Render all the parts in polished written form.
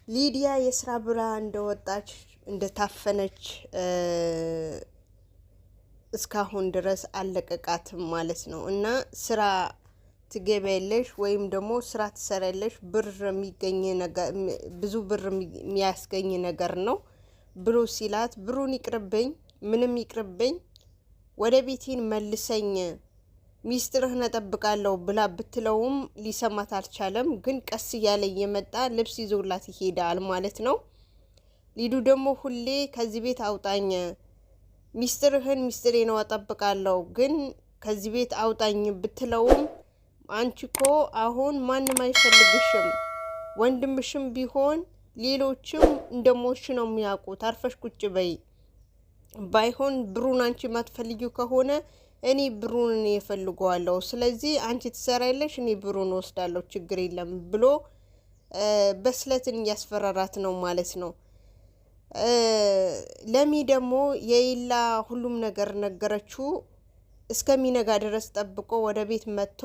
ሊዲያ የስራ ብላ እንደወጣች እንደታፈነች እስካሁን ድረስ አለቀቃትም ማለት ነው። እና ስራ ትገበያለሽ ወይም ደግሞ ስራ ትሰራለሽ፣ ብር የሚገኝ ነገር ብዙ ብር የሚያስገኝ ነገር ነው ብሎ ሲላት ብሩን ይቅርብኝ፣ ምንም ይቅርብኝ፣ ወደ ቤቴን መልሰኝ፣ ሚስጥርህን እጠብቃለሁ ብላ ብትለውም ሊሰማት አልቻለም። ግን ቀስ እያለ እየመጣ ልብስ ይዞላት ይሄዳል ማለት ነው። ሊዱ ደግሞ ሁሌ ከዚህ ቤት አውጣኝ፣ ሚስጥርህን ሚስጥሬ ነው እጠብቃለሁ፣ ግን ከዚህ ቤት አውጣኝ ብትለውም አንቺ እኮ አሁን ማንም አይፈልግሽም፣ ወንድምሽም ቢሆን ሌሎችም እንደሞሽ ነው የሚያውቁት፣ አርፈሽ ቁጭ በይ፣ ባይሆን ብሩን አንቺ ማትፈልጊው ከሆነ እኔ ብሩን እፈልገዋለሁ፣ ስለዚህ አንቺ ትሰራለሽ፣ እኔ ብሩን ወስዳለሁ፣ ችግር የለም ብሎ በስለትን እያስፈራራት ነው ማለት ነው። ለሚ ደግሞ የኢላ ሁሉም ነገር ነገረችው። እስከሚነጋ ድረስ ጠብቆ ወደ ቤት መጥቶ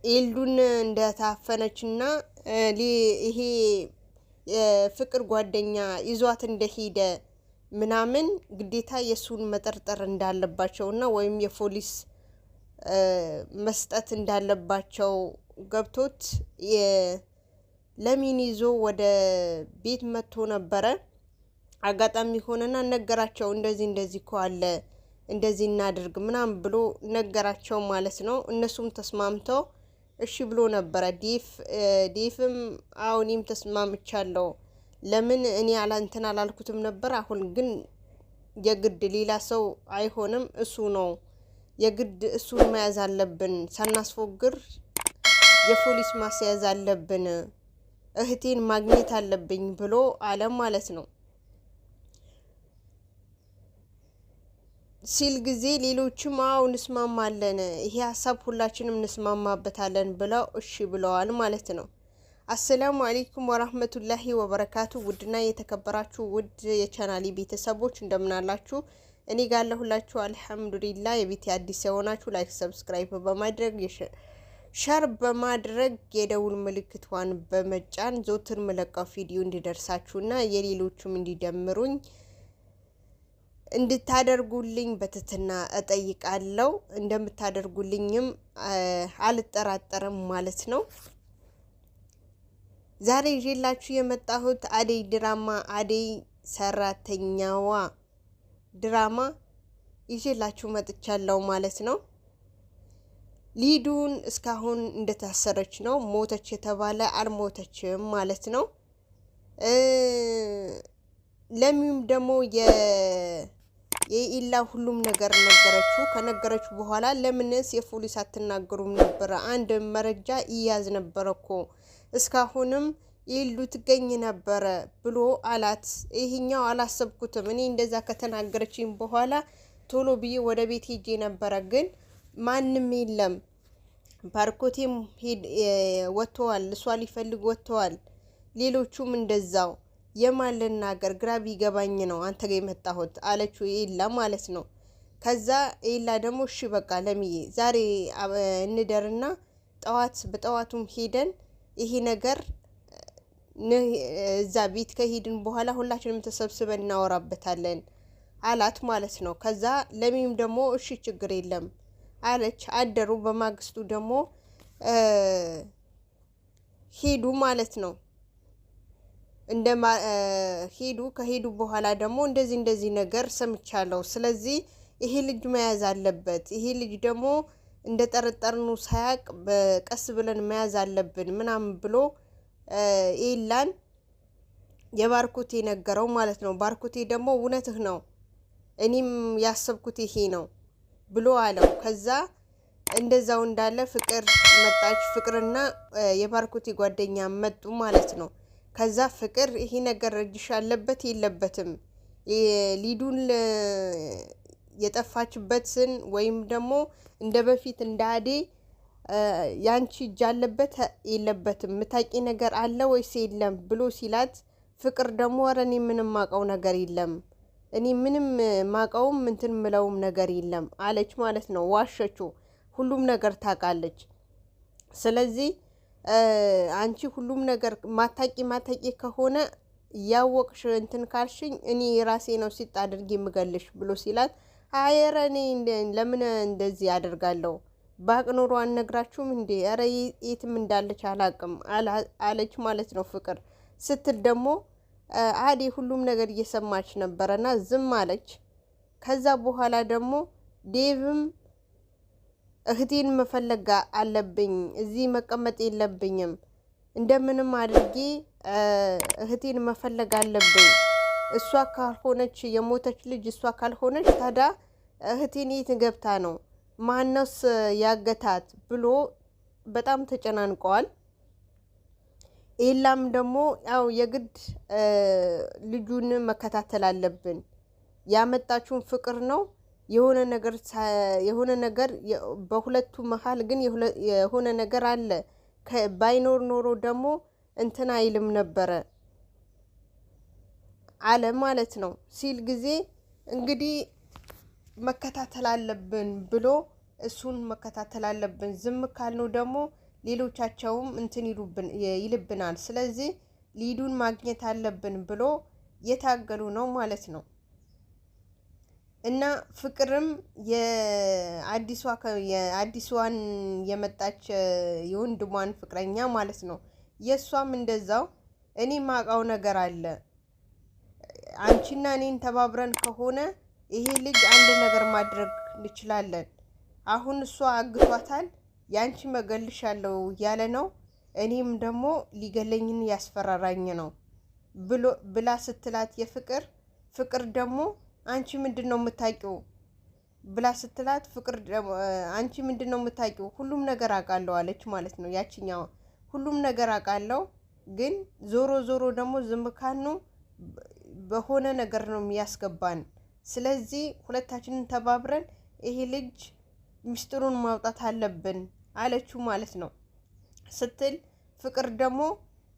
ኤልዱን እንደታፈነችና ይሄ የፍቅር ጓደኛ ይዟት እንደሄደ ምናምን ግዴታ የሱን መጠርጠር እንዳለባቸውና ወይም የፖሊስ መስጠት እንዳለባቸው ገብቶት ለሚን ይዞ ወደ ቤት መጥቶ ነበረ። አጋጣሚ ሆነና ነገራቸው። እንደዚህ እኮ አለ፣ እንደዚህ እናድርግ ምናምን ብሎ ነገራቸው ማለት ነው። እነሱም ተስማምተው እሺ ብሎ ነበረ። ዴፍም አሁንም ተስማምቻለሁ፣ ለምን እኔ እንትን አላልኩትም ነበር፣ አሁን ግን የግድ ሌላ ሰው አይሆንም፣ እሱ ነው የግድ እሱን መያዝ አለብን፣ ሳናስፎግር የፖሊስ ማስያዝ አለብን፣ እህቴን ማግኘት አለብኝ ብሎ አለም ማለት ነው ሲል ጊዜ ሌሎችም አው እንስማማለን፣ ይሄ ሀሳብ ሁላችንም እንስማማበታለን ብለው እሺ ብለዋል ማለት ነው። አሰላሙ አለይኩም ወራህመቱላሂ ወበረካቱ። ውድና የተከበራችሁ ውድ የቻናሊ ቤተሰቦች እንደምናላችሁ፣ እኔ ጋር ለሁላችሁ አልሐምዱሊላህ። የቤት አዲስ የሆናችሁ ላይክ፣ ሰብስክራይብ በማድረግ ሸር በማድረግ የደውል ምልክቷን በመጫን ዘወትር መለቃው ቪዲዮ እንዲደርሳችሁና የሌሎችም እንዲደምሩኝ እንድታደርጉልኝ በትትና እጠይቃለሁ። እንደምታደርጉልኝም አልጠራጠርም ማለት ነው። ዛሬ ይዤላችሁ የመጣሁት አደይ ድራማ፣ አደይ ሰራተኛዋ ድራማ ይዤላችሁ መጥቻለሁ ማለት ነው። ሊዱን እስካሁን እንደታሰረች ነው። ሞተች የተባለ አልሞተችም ማለት ነው። ለሚም ደግሞ የኢላ ሁሉም ነገር ነገረችው። ከነገረችው በኋላ ለምንስ የፖሊስ አትናገሩም ነበር? አንድ መረጃ ይያዝ ነበር እኮ እስካሁንም ኢሉ ትገኝ ነበር ብሎ አላት። ይሄኛው አላሰብኩትም፣ እኔ እንደዛ ከተናገረችኝ በኋላ ቶሎ ብዬ ወደ ቤት ሄጄ ነበረ፣ ግን ማንም የለም። ባርኮቴም ወጥተዋል፣ እሷ ሊፈልግ ወጥተዋል፣ ሌሎቹም እንደዛው። የማን ልናገር ግራ ቢገባኝ ነው አንተ ጋር የመጣሁት አለችው ኢላ ማለት ነው። ከዛ ኢላ ደግሞ እሺ በቃ ለሚዬ ዛሬ እንደርና በጠዋቱም ሄደን ይሄ ነገር እዛ ቤት ከሄድን በኋላ ሁላችንም ተሰብስበን እናወራበታለን አላት ማለት ነው። ከዛ ለሚም ደግሞ እሺ ችግር የለም አለች። አደሩ። በማግስቱ ደግሞ ሄዱ ማለት ነው። ከሄዱ በኋላ ደግሞ እንደዚህ ነገር ሰምቻለሁ፣ ስለዚህ ይሄ ልጅ መያዝ አለበት፣ ይሄ ልጅ ደግሞ እንደጠረጠርኑ ሳያቅ በቀስ ብለን መያዝ አለብን ምናምን ብሎ ኢላን የባርኮቴ ነገረው ማለት ነው። ባርኮቴ ደግሞ እውነትህ ነው፣ እኔም ያሰብኩት ይሄ ነው ብሎ አለው። ከዛ እንደዛው እንዳለ ፍቅር መጣች። ፍቅርና የባርኮቴ ጓደኛ መጡ ማለት ነው። ከዛ ፍቅር ይሄ ነገር እጅሽ አለበት የለበትም፣ ሊዱን የጠፋችበትን ወይም ደግሞ እንደ በፊት እንዳዴ ያንቺ እጅ አለበት የለበትም፣ ምታቂ ነገር አለ ወይስ የለም ብሎ ሲላት፣ ፍቅር ደግሞ ኧረ እኔ ምንም ማቀው ነገር የለም፣ እኔ ምንም ማቀውም እንትን ምለውም ነገር የለም አለች ማለት ነው። ዋሸችው። ሁሉም ነገር ታውቃለች። ስለዚህ አንቺ ሁሉም ነገር ማታቂ ከሆነ ያወቅሽ እንትን ካልሽኝ እኔ ራሴ ነው ሲጥ አድርጌ የምገልሽ ብሎ ሲላት፣ አየረ እኔ ለምን እንደዚህ አደርጋለሁ? ባቅ ኖሮ አልነግራችሁም እንዴ? ኧረ የትም እንዳለች አላቅም አለች ማለት ነው። ፍቅር ስትል ደግሞ አዴ ሁሉም ነገር እየሰማች ነበረና ዝም አለች። ከዛ በኋላ ደግሞ ዴቭም እህቴን መፈለግ አለብኝ፣ እዚህ መቀመጥ የለብኝም፣ እንደምንም አድርጌ እህቴን መፈለግ አለብኝ። እሷ ካልሆነች የሞተች ልጅ እሷ ካልሆነች ታዲያ እህቴን የት ገብታ ነው? ማነስ ያገታት ብሎ በጣም ተጨናንቀዋል። ኤላም ደግሞ ያው የግድ ልጁን መከታተል አለብን፣ ያመጣችውን ፍቅር ነው የሆነ ነገር በሁለቱ መሀል ግን የሆነ ነገር አለ። ባይኖር ኖሮ ደግሞ እንትን አይልም ነበረ አለ ማለት ነው። ሲል ጊዜ እንግዲህ መከታተል አለብን ብሎ እሱን መከታተል አለብን፣ ዝም ካልነው ደግሞ ሌሎቻቸውም እንትን ይልብናል። ስለዚህ ሊዱን ማግኘት አለብን ብሎ የታገሉ ነው ማለት ነው። እና ፍቅርም የአዲሷን የመጣች የወንድሟን ፍቅረኛ ማለት ነው። የእሷም እንደዛው እኔ ማቃው ነገር አለ፣ አንቺና እኔን ተባብረን ከሆነ ይሄ ልጅ አንድ ነገር ማድረግ እንችላለን። አሁን እሷ አግቷታል፣ ያንቺ መገልሻለሁ ያለ ነው፣ እኔም ደግሞ ሊገለኝን ያስፈራራኝ ነው ብላ ስትላት ፍቅር ደግሞ አንቺ ምንድነው የምታውቂው ብላ ስትላት አንቺ ምንድነው የምታውቂው? ሁሉም ነገር አውቃለሁ አለች ማለት ነው። ያቺኛው ሁሉም ነገር አውቃለሁ፣ ግን ዞሮ ደግሞ ዝም ካልነው በሆነ ነገር ነው የሚያስገባን። ስለዚህ ሁለታችንን ተባብረን ይሄ ልጅ ምስጢሩን ማውጣት አለብን አለችው ማለት ነው። ስትል ፍቅር ደግሞ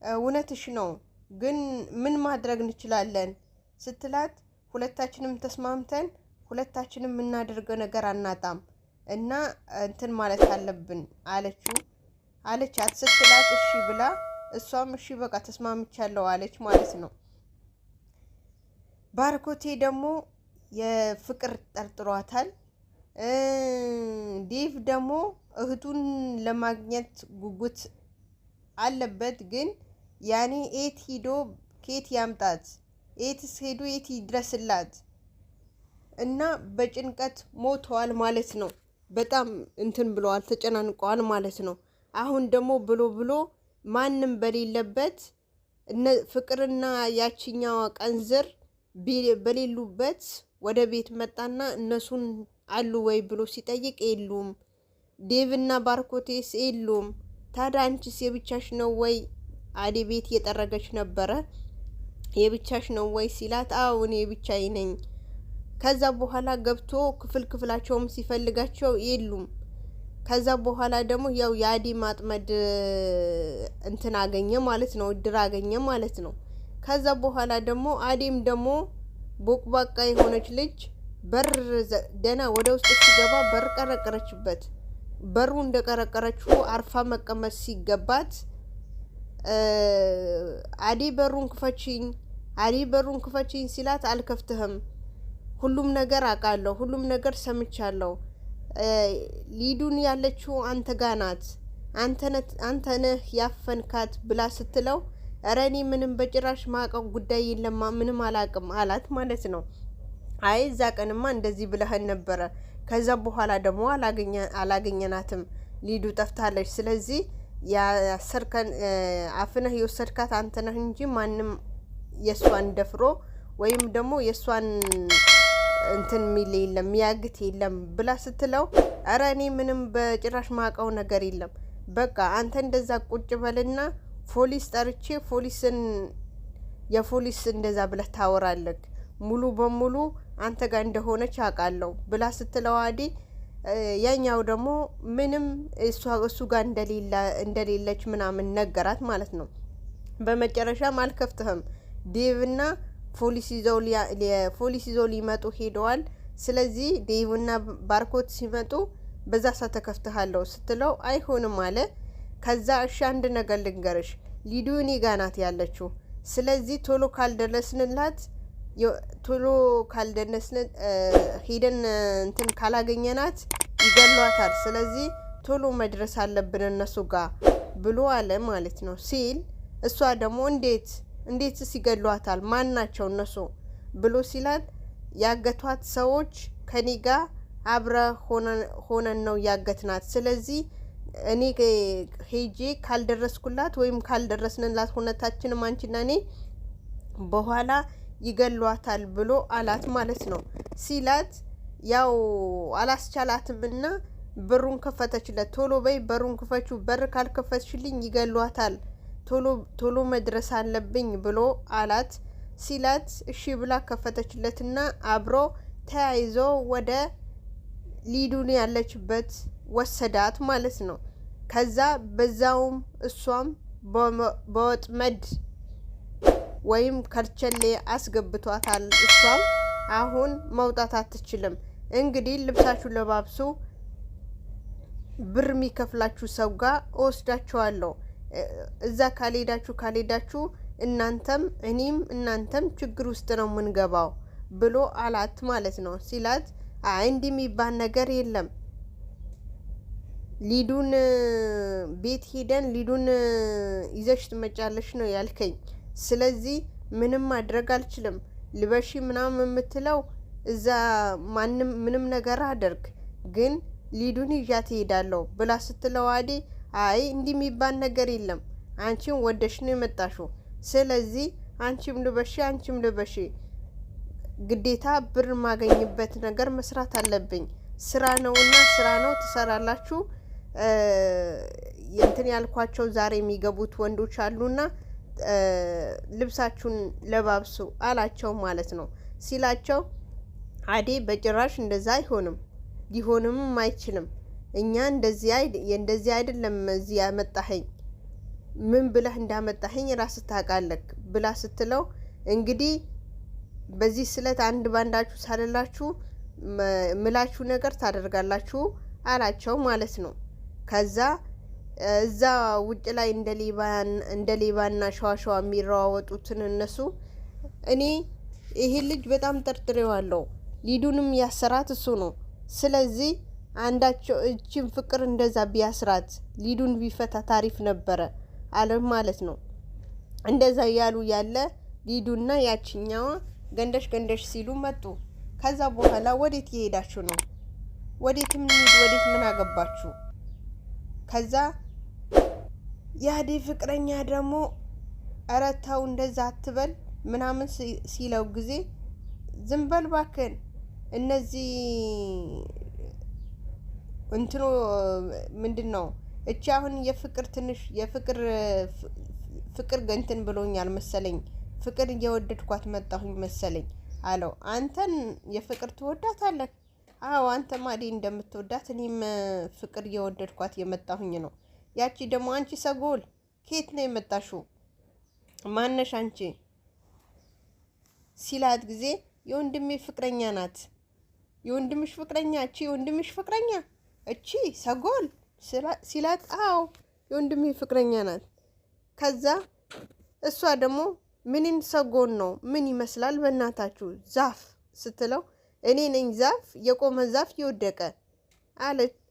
እውነትሽ ነው፣ ግን ምን ማድረግ እንችላለን ስትላት ሁለታችንም ተስማምተን ሁለታችንም የምናደርገው ነገር አናጣም እና እንትን ማለት አለብን አለቻት። ስትላት እሺ ብላ እሷም እሺ በቃ ተስማምቻለሁ አለች ማለት ነው። ባርኮቴ ደግሞ የፍቅር ጠርጥሯታል። ዴቭ ደግሞ እህቱን ለማግኘት ጉጉት አለበት፣ ግን ያኔ ኤት ሂዶ ኬት ያምጣት፣ ኤትስ ሄዶ የት ይድረስላት እና በጭንቀት ሞተዋል ማለት ነው። በጣም እንትን ብለዋል፣ ተጨናንቀዋል ማለት ነው። አሁን ደግሞ ብሎ ማንም በሌለበት ፍቅርና ያቺኛዋ ቀንዝር በሌሉበት ወደ ቤት መጣና እነሱን አሉ ወይ ብሎ ሲጠይቅ የሉም። ዴቭና ባርኮቴስ የሉም። ታዲያ አንቺስ የብቻሽ ነው ወይ? አዴ ቤት እየጠረገች ነበረ። የብቻሽ ነው ወይ ሲላት አዎ እኔ የብቻዬ ነኝ። ከዛ በኋላ ገብቶ ክፍላቸውም ሲፈልጋቸው የሉም። ከዛ በኋላ ደግሞ ያው የአዴ ማጥመድ እንትን አገኘ ማለት ነው፣ እድር አገኘ ማለት ነው። ከዛ በኋላ ደግሞ አዴም ደግሞ ቦቅባቃ የሆነች ልጅ በር ደና ወደ ውስጥ ሲገባ በር ቀረቀረችበት። በሩ እንደቀረቀረችው አርፋ መቀመጥ ሲገባት አዴ በሩን ክፈችኝ ሲላት አልከፍትህም፣ ሁሉም ነገር አውቃለሁ፣ ሁሉም ነገር ሰምቻለሁ፣ ሊዱን ያለችው አንተ ጋ ናት፣ አንተ ነህ ያፈንካት ብላ ስትለው ኧረ እኔ ምንም በጭራሽ ማቀው ጉዳይ የለማ ምንም አላቅም አላት ማለት ነው። አይ እዛ ቀንማ እንደዚህ ብለህን ነበረ። ከዛ በኋላ ደግሞ አላገኘናትም፣ ሊዱ ጠፍታለች። ስለዚህ ያሰርከን አፍነህ የወሰድካት አንተ ነህ እንጂ ማንም የሷን ደፍሮ ወይም ደግሞ የሷን እንትን ሚል የለም ሚያግት የለም ብላ ስትለው ኧረ እኔ ምንም በጭራሽ ማቀው ነገር የለም፣ በቃ አንተ እንደዛ ቁጭ በልና ፖሊስ ጠርቼ የፖሊስ እንደዛ ብለህ ታወራለህ፣ ሙሉ በሙሉ አንተ ጋር እንደሆነች አውቃለሁ ብላ ስትለው አዴ ያኛው ደግሞ ምንም እሱ ጋር እንደሌለች ምናምን ነገራት ማለት ነው። በመጨረሻም አልከፍትህም፣ ዴቭና ፖሊስ ይዘው ሊመጡ ሄደዋል። ስለዚህ ዴቭና ባርኮት ሲመጡ በዛ ሰዓት ተከፍተሃለሁ ስትለው አይሆንም አለ። ከዛ እሺ አንድ ነገር ልንገርሽ፣ ሊዱ እኔ ጋ ናት ያለችው። ስለዚህ ቶሎ ካልደረስን ሄደን እንትን ካላገኘናት ይገሏታል። ስለዚህ ቶሎ መድረስ አለብን እነሱ ጋር ብሎ አለ ማለት ነው ሲል፣ እሷ ደግሞ እንዴትስ ይገሏታል? ማን ናቸው እነሱ ብሎ ሲላት፣ ያገቷት ሰዎች ከኔ ጋር አብረ ሆነን ነው ያገትናት። ስለዚህ እኔ ሄጄ ካልደረስኩላት ወይም ካልደረስንላት ሁነታችንም አንቺና እኔ በኋላ ይገሏታል ብሎ አላት ማለት ነው ሲላት፣ ያው አላስቻላትምና በሩን ከፈተችለት። ቶሎ በይ በሩን ክፈችው፣ በር ካልከፈትሽልኝ ይገሏታል፣ ቶሎ መድረስ አለብኝ ብሎ አላት ሲላት፣ እሺ ብላ ከፈተችለትና አብሮ ተያይዞ ወደ ሊዱን ያለችበት ወሰዳት ማለት ነው። ከዛ በዛውም እሷም በወጥመድ ወይም ከርቸሌ አስገብቷታል። እሷም አሁን መውጣት አትችልም። እንግዲህ ልብሳችሁ ለባብሱ፣ ብር የሚከፍላችሁ ሰው ጋር እወስዳችኋለሁ። እዛ ካልሄዳችሁ እናንተም እኔም እናንተም ችግር ውስጥ ነው የምንገባው ብሎ አላት ማለት ነው ሲላት፣ አይ እንዲህ የሚባል ነገር የለም፣ ሊዱን ቤት ሄደን ሊዱን ይዘሽ ትመጫለሽ ነው ያልከኝ። ስለዚህ ምንም ማድረግ አልችልም። ልበሺ ምናምን የምትለው እዛ ምንም ነገር አደርግ፣ ግን ሊዱን ይዣት እሄዳለሁ ብላ ስትለው አዴ አይ እንዲህ የሚባል ነገር የለም፣ አንቺም ወደሽ ነው የመጣሽው። ስለዚህ አንቺም ልበሺ ግዴታ ብር ማገኝበት ነገር መስራት አለብኝ። ስራ ነው ትሰራላችሁ። እንትን ያልኳቸው ዛሬ የሚገቡት ወንዶች አሉና ልብሳችሁን ለባብሱ አላቸው ማለት ነው ሲላቸው፣ አዴ በጭራሽ እንደዛ አይሆንም፣ ሊሆንም አይችልም። እኛ እንደዚህ አይደለም እዚህ ያመጣኸኝ፣ ምን ብለህ እንዳመጣኸኝ ራስ ታውቃለህ ብላ ስትለው፣ እንግዲህ በዚህ ስለት አንድ ባንዳችሁ ሳልላችሁ ምላችሁ ነገር ታደርጋላችሁ አላቸው ማለት ነው። ከዛ እዛ ውጭ ላይ እንደ ሌባና ሸዋሸዋ የሚራዋወጡትን እነሱ እኔ ይሄ ልጅ በጣም ጠርጥሬዋለሁ፣ ሊዱንም ያሰራት እሱ ነው። ስለዚህ አንዳቸው እቺን ፍቅር እንደዛ ቢያስራት ሊዱን ቢፈታ ታሪፍ ነበረ አለ ማለት ነው። እንደዛ ያሉ ያለ ሊዱና ያችኛዋ ገንደሽ ሲሉ መጡ። ከዛ በኋላ ወዴት እየሄዳችሁ ነው? ወዴት ምን አገባችሁ? ከዛ ያዴ ፍቅረኛ ደግሞ እረታው እንደዛ አትበል ምናምን ሲለው ጊዜ ዝም በል ባክን፣ እነዚህ እንትኖ ምንድን ነው እቺ አሁን ፍቅር ገንትን ብሎኛል መሰለኝ፣ ፍቅር እየወደድኳት መጣሁኝ መሰለኝ አለው። አንተን የፍቅር ትወዳታለህ? አዎ አንተ ማዴ እንደምትወዳት እኔም ፍቅር እየወደድኳት የመጣሁኝ ነው። ያቺ ደግሞ አንቺ ሰጎል ከየት ነው የመጣሽው? ማነሽ አንቺ ሲላት ጊዜ የወንድሜ ፍቅረኛ ናት። የወንድምሽ ፍቅረኛ? እቺ የወንድምሽ ፍቅረኛ እቺ ሰጎል ሲላት፣ አዎ የወንድሜ ፍቅረኛ ናት። ከዛ እሷ ደግሞ ምንን ሰጎን ነው ምን ይመስላል በእናታችሁ ዛፍ ስትለው፣ እኔ ነኝ ዛፍ፣ የቆመ ዛፍ የወደቀ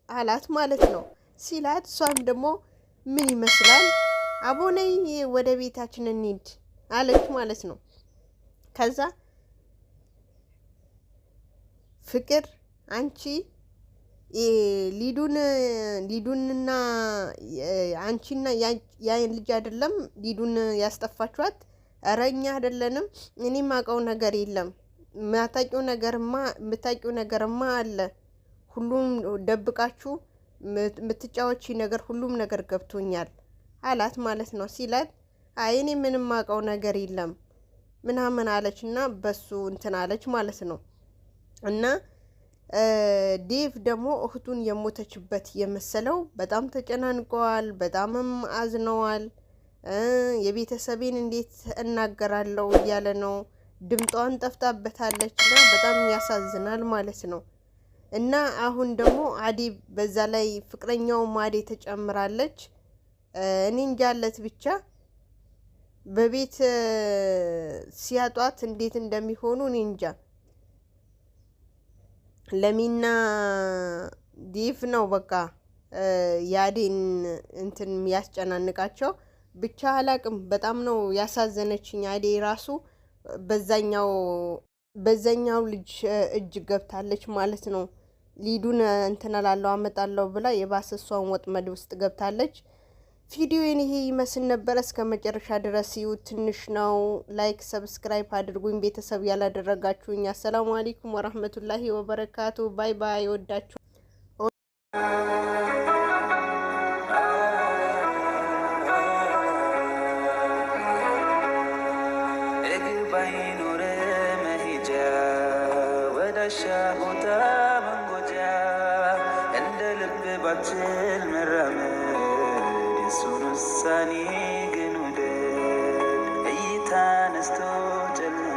አላት ማለት ነው ሲላት፣ እሷም ደግሞ ምን ይመስላል አቦነይ ወደ ቤታችን እንሂድ አለች ማለት ነው። ከዛ ፍቅር አንቺ ሊዱንና አንቺና ያን ልጅ አይደለም ሊዱን ያስጠፋችኋት? ኧረ እኛ አይደለንም። እኔ ማውቀው ነገር የለም። የምታውቂው ነገርማ አለ። ሁሉም ደብቃችሁ የምትጫወቺ ነገር ሁሉም ነገር ገብቶኛል አላት ማለት ነው ሲላት፣ አይ እኔ ምንም ማውቀው ነገር የለም ምናምን አለች እና በሱ እንትን አለች ማለት ነው። እና ዴቭ ደግሞ እህቱን የሞተችበት የመሰለው በጣም ተጨናንቀዋል፣ በጣምም አዝነዋል። የቤተሰቤን እንዴት እናገራለሁ እያለ ነው። ድምጧን ጠፍታበታለችና በጣም ያሳዝናል ማለት ነው። እና አሁን ደግሞ አዴ በዛ ላይ ፍቅረኛው አዴ ተጨምራለች። እኔ እንጃለት ብቻ በቤት ሲያጧት እንዴት እንደሚሆኑ እኔ እንጃ። ለሚና ዲፍ ነው በቃ ያዴን እንትን የሚያስጨናንቃቸው ብቻ አላቅም። በጣም ነው ያሳዘነችኝ አዴ ራሱ በዛኛው ልጅ እጅ ገብታለች ማለት ነው። ሊዱን እንትን እላለሁ አመጣለሁ ብላ የባሰሷን ወጥመድ ውስጥ ገብታለች። ቪዲዮዬን ይሄ ይመስል ነበር። እስከ መጨረሻ ድረስ ይዩት። ትንሽ ነው። ላይክ ሰብስክራይብ አድርጉኝ ቤተሰብ ያላደረጋችሁኝ። አሰላሙ አለይኩም ወራህመቱላሂ ወበረካቱ። ባይ ባይ። ወዳችሁ ቦታ መንጎጃ እንደ ልብ ባችል መራመድ የሱን ውሳኔ ግን ውደድ። እይታ ነስቶ ጨልሞ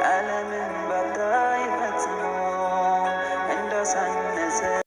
ዓለምን ባታይ ፈጽሞ እንዳሳነሰ